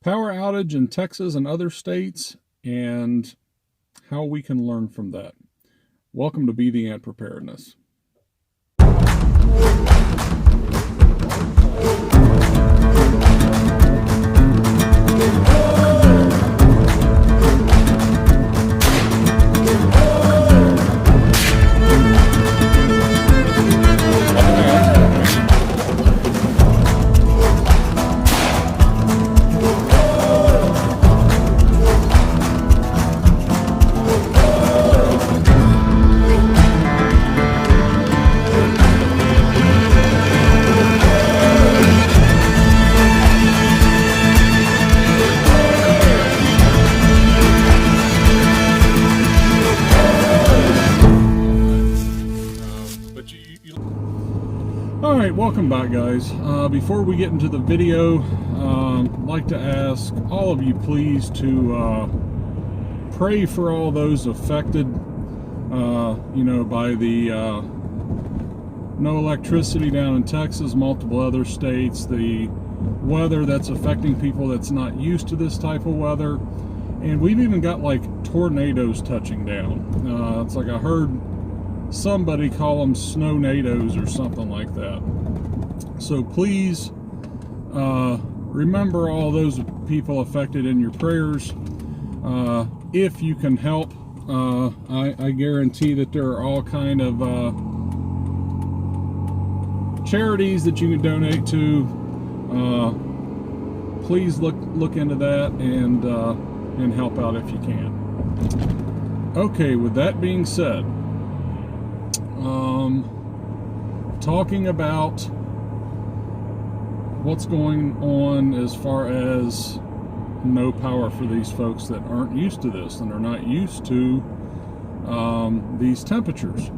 power outage in Texas and other states and how we can learn from that. Welcome to Be the Preparedness. Alright, welcome back, guys. Before we get into the video, I'd like to ask all of you please to pray for all those affected, by the no electricity down in Texas, multiple other states, the weather that's affecting people that's not used to this type of weather, and we've even got like tornadoes touching down. It's like I heard somebody call them snow-nados or something like that. So please remember all those people affected in your prayers. If you can help, I guarantee that there are all kind of charities that you can donate to. Please look into that and help out if you can. Okay, with that being said, talking about what's going on as far as no power for these folks that aren't used to this and are not used to these temperatures.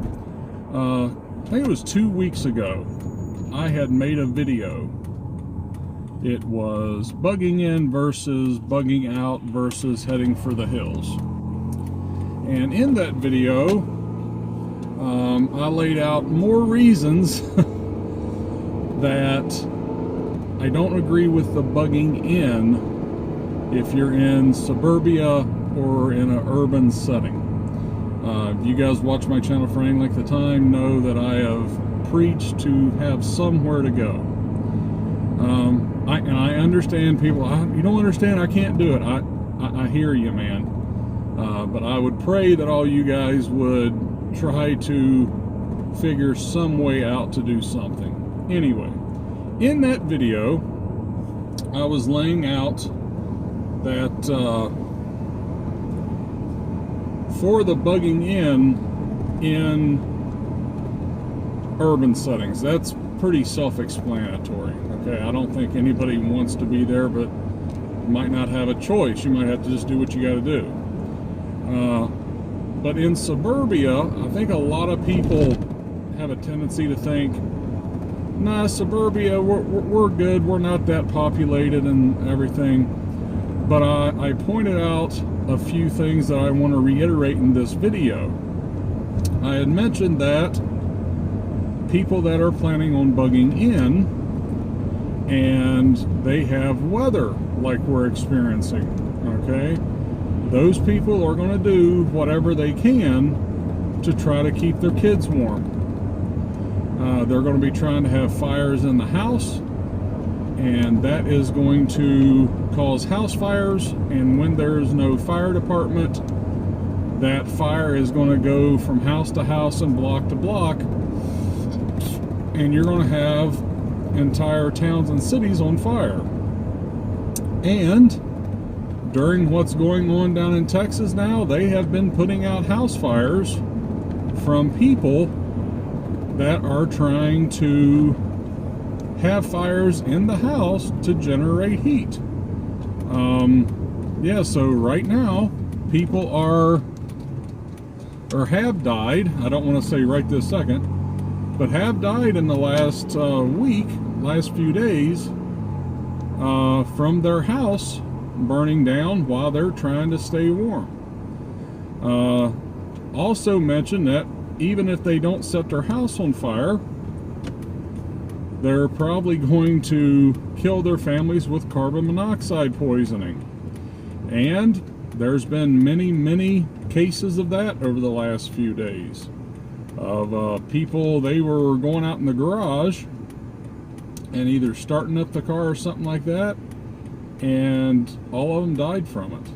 I think it was 2 weeks ago I had made a video. It was bugging in versus bugging out versus heading for the hills, and in that video I laid out more reasons that I don't agree with the bugging in if you're in suburbia or in an urban setting. You guys watch my channel for any length of time know that I have preached to have somewhere to go. And I understand people, you don't understand, I can't do it. I hear you, man. But I would pray that all you guys would try to figure some way out to do something. Anyway, in that video, I was laying out that for the bugging in urban settings, that's pretty self-explanatory. Okay, I don't think anybody wants to be there, but might not have a choice. You might have to just do what you got to do. But in suburbia, I think a lot of people have a tendency to think, nah, suburbia, we're good, we're not that populated and everything. But I pointed out a few things that I want to reiterate in this video. I had mentioned that people that are planning on bugging in and they have weather like we're experiencing, okay? Those people are going to do whatever they can to try to keep their kids warm. They're going to be trying to have fires in the house, and that is going to cause house fires, and when there's no fire department, that fire is going to go from house to house and block to block, and you're going to have entire towns and cities on fire. And during what's going on down in Texas now, they have been putting out house fires from people that are trying to have fires in the house to generate heat. So right now, people are, or have died, I don't want to say right this second, but have died in the last last few days from their house burning down while they're trying to stay warm. Also mention that even if they don't set their house on fire, they're probably going to kill their families with carbon monoxide poisoning. And there's been many cases of that over the last few days of people, they were going out in the garage and either starting up the car or something like that, and all of them died from it.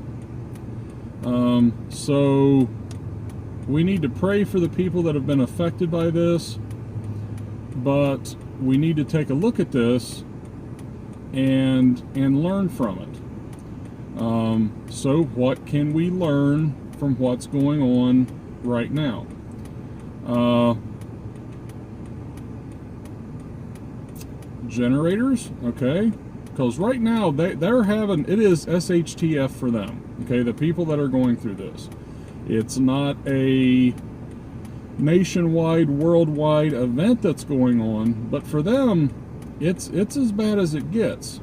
So we need to pray for the people that have been affected by this, but we need to take a look at this and learn from it. So what can we learn from what's going on right now? Generators, okay, because right now they're having, it is SHTF for them, okay, the people that are going through this. It's not a nationwide, worldwide event that's going on, but for them, it's as bad as it gets.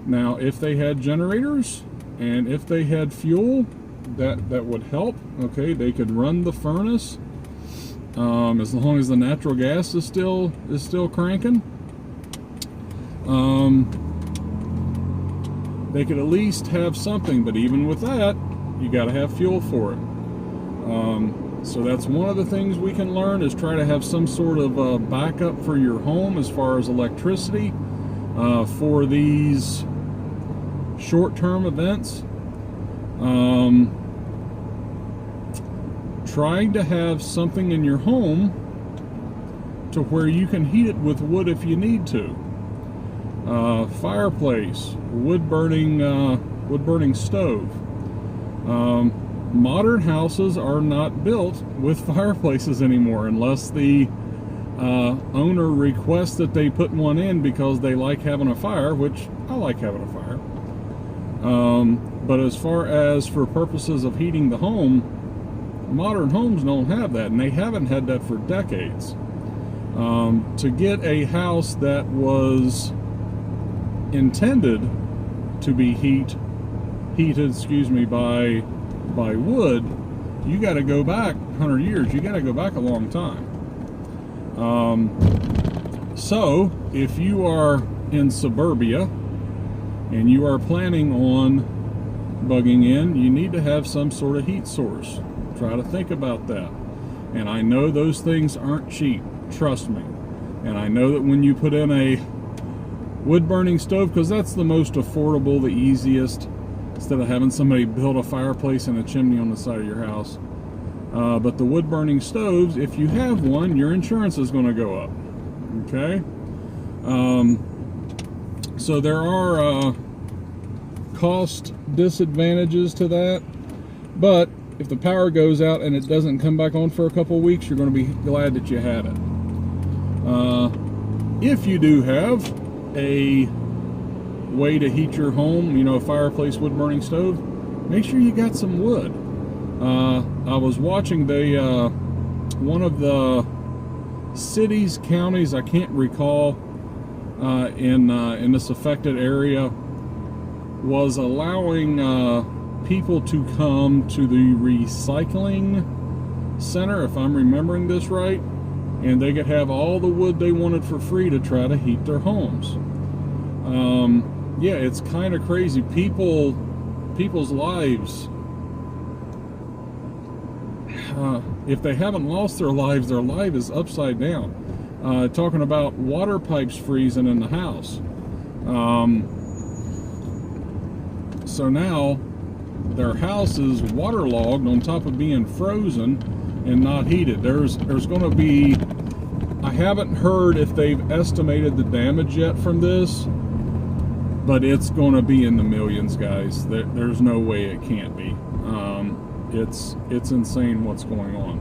Now, if they had generators and if they had fuel, that would help. Okay, they could run the furnace as long as the natural gas is still cranking. They could at least have something, but even with that, you got to have fuel for it. So that's one of the things we can learn, is try to have some sort of backup for your home as far as electricity for these short-term events. Trying to have something in your home to where you can heat it with wood if you need to. Fireplace, wood burning stove. Modern houses are not built with fireplaces anymore unless the owner requests that they put one in because they like having a fire, which I like having a fire. But as far as for purposes of heating the home, modern homes don't have that, and they haven't had that for decades. To get a house that was intended to be heated, by wood, you got to go back 100 years. You got to go back a long time. So if you are in suburbia and you are planning on bugging in, you need to have some sort of heat source. Try to think about that. And I know those things aren't cheap, trust me. And I know that when you put in a wood burning stove, because that's the most affordable, the easiest, instead of having somebody build a fireplace and a chimney on the side of your house. But the wood burning stoves, if you have one, your insurance is going to go up. Okay? So there are cost disadvantages to that, but if the power goes out and it doesn't come back on for a couple of weeks, you're going to be glad that you had it. If you do have a way to heat your home, you know, a fireplace, wood burning stove, make sure you got some wood. I was watching one of the cities, counties, I can't recall, in this affected area, was allowing people to come to the recycling center, if I'm remembering this right, and they could have all the wood they wanted for free to try to heat their homes. Yeah, it's kind of crazy. People's lives, if they haven't lost their lives, their life is upside down. Talking about water pipes freezing in the house. So now their house is waterlogged on top of being frozen and not heated. There's going to be, I haven't heard if they've estimated the damage yet from this, but it's going to be in the millions, guys. There's no way it can't be. It's insane what's going on.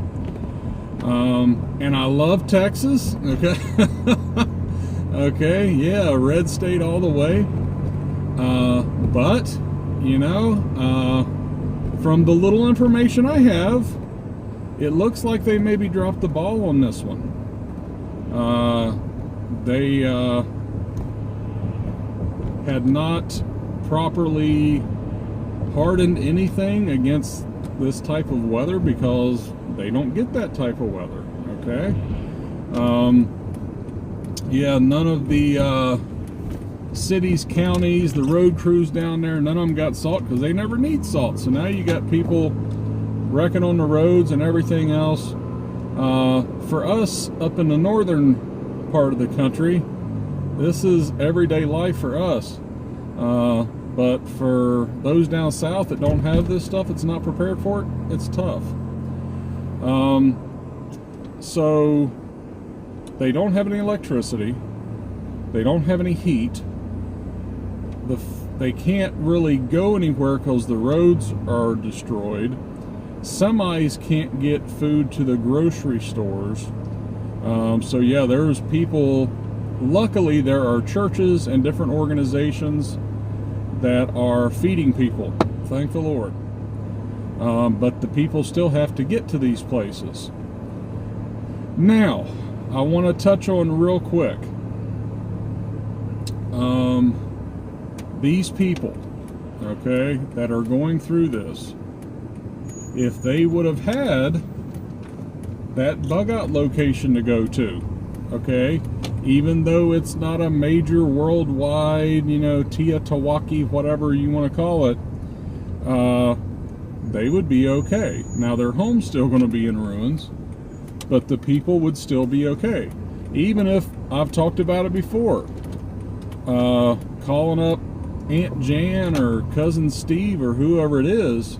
And I love Texas. Okay. Okay, yeah, red state all the way. But you know, from the little information I have, it looks like they maybe dropped the ball on this one. They had not properly hardened anything against this type of weather because they don't get that type of weather. Okay. Yeah, none of the cities, counties, the road crews down there, none of them got salt because they never need salt. So now you got people wrecking on the roads and everything else. For us up in the northern part of the country, this is everyday life for us. But for those down south that don't have this stuff, that's not prepared for it, it's tough. So they don't have any electricity. They don't have any heat. They can't really go anywhere because the roads are destroyed. Semis can't get food to the grocery stores. So yeah, there's people, luckily there are churches and different organizations that are feeding people, thank the Lord. But the people still have to get to these places. Now, I want to touch on real quick, these people, okay, that are going through this, if they would have had that bug out location to go to, okay, even though it's not a major worldwide, you know, Teotihuacan, whatever you want to call it, they would be okay. Now their home's still going to be in ruins, but the people would still be okay. Even if, I've talked about it before, calling up Aunt Jan or Cousin Steve or whoever it is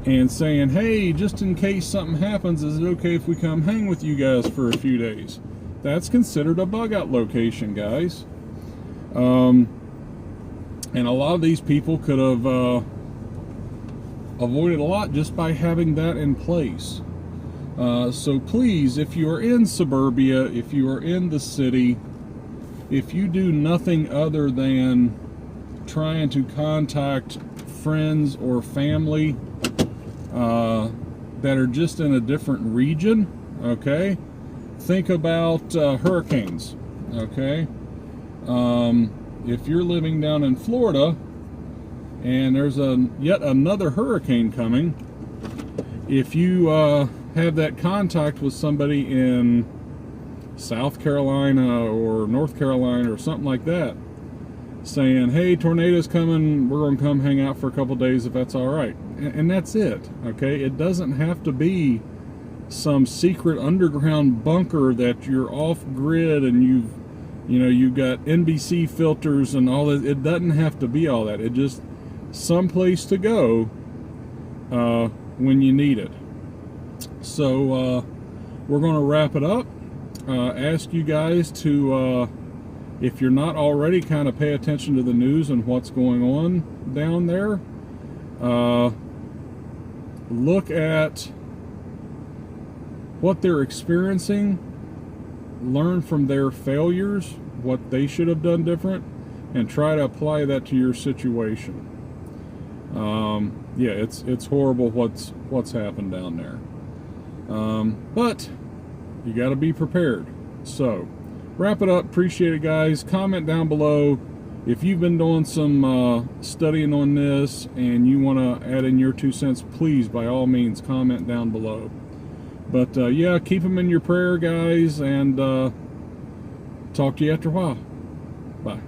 and saying, hey, just in case something happens, is it okay if we come hang with you guys for a few days? That's considered a bug out location, guys. And a lot of these people could have avoided a lot just by having that in place. So please, if you are in suburbia, if you are in the city, if you do nothing other than trying to contact friends or family that are just in a different region, okay, think about hurricanes, okay. If you're living down in Florida and there's yet another hurricane coming, if you have that contact with somebody in South Carolina or North Carolina or something like that, saying, hey, tornado's coming, we're going to come hang out for a couple days if that's all right. And that's it, okay? It doesn't have to be some secret underground bunker that you're off grid and you've got NBC filters and all that. It doesn't have to be all that. It just someplace to go when you need it. So we're going to wrap it up. Ask you guys to, if you're not already, kind of pay attention to the news and what's going on down there. Look at what they're experiencing, learn from their failures, what they should have done different, and try to apply that to your situation. Yeah, it's horrible what's happened down there. But you got to be prepared. So, wrap it up. Appreciate it, guys. Comment down below if you've been doing some studying on this and you want to add in your 2 cents. Please, by all means, comment down below. But yeah, keep them in your prayer, guys, and talk to you after a while. Bye.